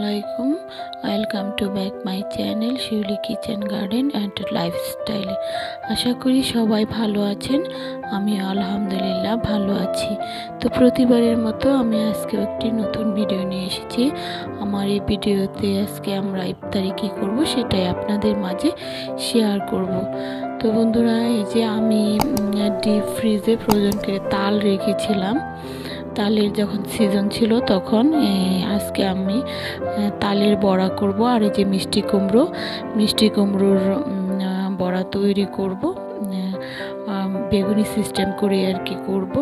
আলাইকুম, welcome to back my channel Shiuli kitchen garden and lifestyle. আশা করি সবাই ভালো আছেন। আমি আলহামদুলিল্লাহ ভালো আছি। তো প্রতিবারের মতো আমি আজকে একটি নতুন ভিডিও নিয়ে এসেছি। আমার এই ভিডিওতে আজকে আমরা ইফতারি কী করব সেটাই আপনাদের মাঝে শেয়ার করব। তো বন্ধুরা, এই যে আমি ডিপ ফ্রিজে ফ্রোজেন করে তাল রেখেছিলাম। তালের যখন সিজন ছিল তখন আজকে আমি তালের বড়া করব। আর এই যে মিষ্টি কুমড়োর বড়া তৈরি করব, বেগুনি সিস্টেম করে আর কি করব।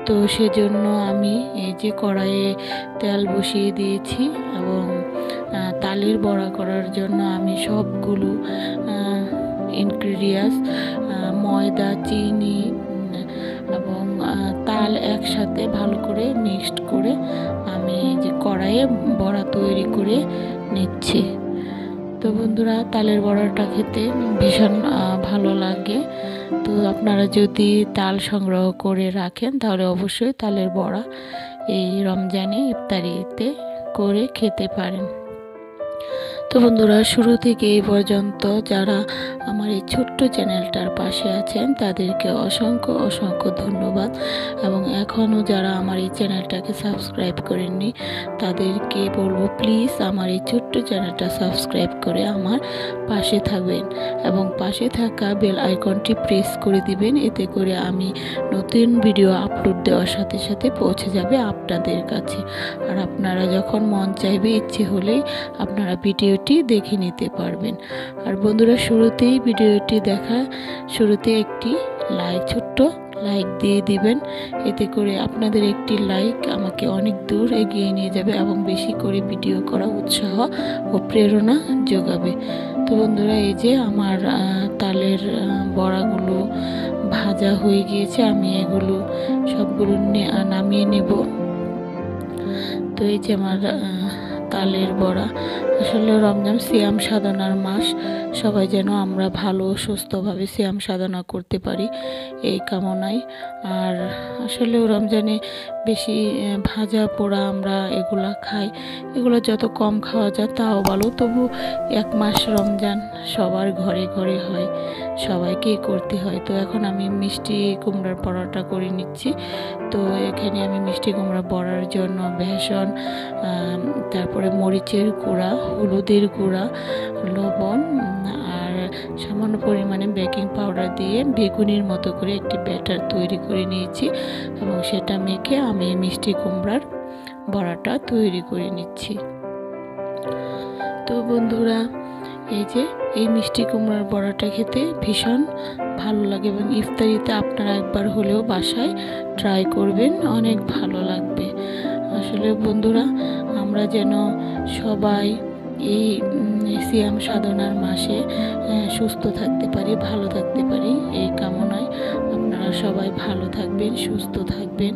তো সেজন্য আমি এই যে কড়াইয়ে তেল বসিয়ে দিয়েছি এবং তালের বড়া করার জন্য আমি সবগুলো ইনগ্রিডিয়েন্টস ময়দা, চিনি এবং তাল একসাথে ভালো করে মিক্সড করে আমি যে কড়াইয়ে বড়া তৈরি করে নিচ্ছি। তো বন্ধুরা, তালের বড়াটা খেতে ভীষণ ভালো লাগে। তো আপনারা যদি তাল সংগ্রহ করে রাখেন তাহলে অবশ্যই তালের বড়া এই রমজানে ইফতারিতে করে খেতে পারেন। তো বন্ধুরা, শুরু থেকে এই পর্যন্ত যারা আমার এই ছোট্ট চ্যানেলটার পাশে আছেন তাদেরকে অসংখ্য ধন্যবাদ, এবং এখনও যারা আমার এই চ্যানেলটাকে সাবস্ক্রাইব করেননি তাদেরকে বলবো প্লিজ আমার এই ছোট্ট চ্যানেলটা সাবস্ক্রাইব করে আমার পাশে থাকবেন এবং পাশে থাকা বেল আইকনটি প্রেস করে দিবেন। এতে করে আমি নতুন ভিডিও আপলোড দেওয়ার সাথে সাথে পৌঁছে যাবে আপনাদের কাছে। আর আপনারা যখন মন চাইবে, ইচ্ছে হলেই আপনারা ভিডিওটি দেখে নিতে পারবেন। আর বন্ধুরা, শুরুতে একটি ছোট্ট লাইক দিয়ে দিবেন। এতে করে আপনাদের একটি লাইক আমাকে অনেক দূর এগিয়ে নিয়ে যাবে এবং বেশি করে ভিডিও করা উৎসাহ ও প্রেরণা যোগাবে। তো বন্ধুরা, এই যে আমার তালের বড়াগুলো ভাজা হয়ে গিয়েছে, আমি এগুলো সবগুলো নামিয়ে নেব। তো এই যে আমার তালের বড়া, আসলে রমজান সিয়াম সাধনার মাস। সবাই যেন আমরা ভালো সুস্থভাবে সিয়াম সাধনা করতে পারি এই কামনায়। আর আসলে রমজানে বেশি ভাজা পোড়া আমরা এগুলা খাই, এগুলো যত কম খাওয়া যায় তাও ভালো। তবু এক মাস রমজান সবার ঘরে ঘরে হয়, সবাইকেই করতে হয়। তো এখন আমি মিষ্টি কুমড়ার পরোটা করে নিচ্ছি। তো এখানে আমি মিষ্টি কুমড়া বড়ার জন্য বেসন, তারপরে মরিচের গুঁড়া, হলুদের গুঁড়া, লবণ আর সামান্য পরিমাণে বেকিং পাউডার দিয়ে বেগুনির মতো করে একটি ব্যাটার তৈরি করে নিয়েছি এবং সেটা মেখে আমি মিষ্টি কুমড়ার বড়াটা তৈরি করে নিচ্ছি। তো বন্ধুরা, এই যে এই মিষ্টি কুমড়ার বড়াটা খেতে ভীষণ ভালো লাগে এবং ইফতারিতে আপনারা একবার হলেও বাসায় ট্রাই করবেন, অনেক ভালো লাগবে। আসলে বন্ধুরা, আমরা যেন সবাই এই সিয়াম সাধনার মাসে সুস্থ থাকতে পারি, ভালো থাকতে পারি এই কামনায়। আপনারা সবাই ভালো থাকবেন, সুস্থ থাকবেন।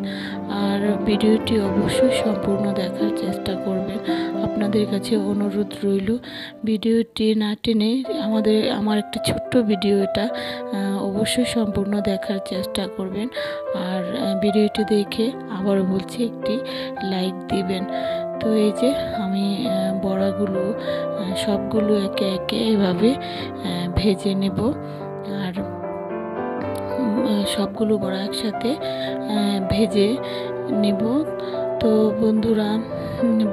আর ভিডিওটি অবশ্যই সম্পূর্ণ দেখার চেষ্টা করবেন। আপনাদের কাছে অনুরোধ রইল, ভিডিওটি না টেনে আমার একটা ছোট্ট ভিডিও, এটা অবশ্যই সম্পূর্ণ দেখার চেষ্টা করবেন। আর ভিডিওটি দেখে আবারও বলছি একটি লাইক দিবেন। তো এই যে আমি বড়াগুলো সবগুলো একে একে এভাবে ভেজে নেব। আর সবগুলো বড়া একসাথে ভেজে নেব। তো বন্ধুরা,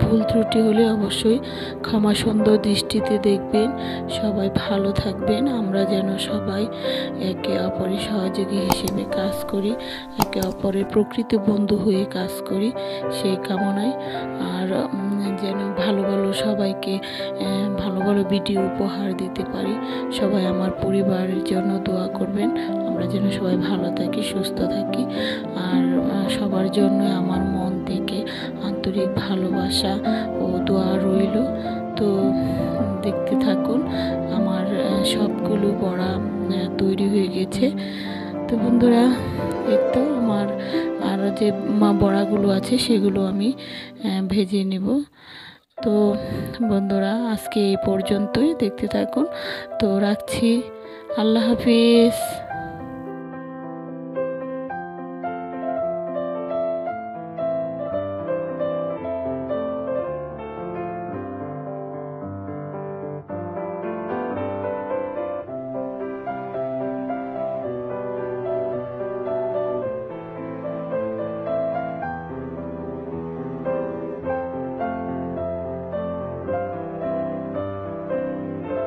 ভুল ত্রুটি হলে অবশ্যই ক্ষমা সুন্দর দৃষ্টিতে দেখবেন। সবাই ভালো থাকবেন। আমরা যেন সবাই একে অপরের সহযোগী হিসেবে কাজ করি, একে অপরের প্রকৃত বন্ধু হয়ে কাজ করি সেই কামনায়। আর যেন সবাইকে ভালো ভিডিও উপহার দিতে পারি। সবাই আমার পরিবারের জন্য দোয়া করবেন, আমরা যেন সবাই ভালো থাকি, সুস্থ থাকি। আর সবার জন্য আমার মন থেকে আন্তরিক ভালোবাসা ও দোয়া রইল। তো দেখতে থাকুন, আমার সবগুলো বড়া তৈরি হয়ে গেছে। তো বন্ধুরা, একটু আমার আরও যে বড়াগুলো আছে সেগুলো আমি ভেজে নেব। তো বন্ধুরা, আজকে এই পর্যন্তই, দেখতে থাকুন। তো রাখছি, আল্লাহ হাফিজ।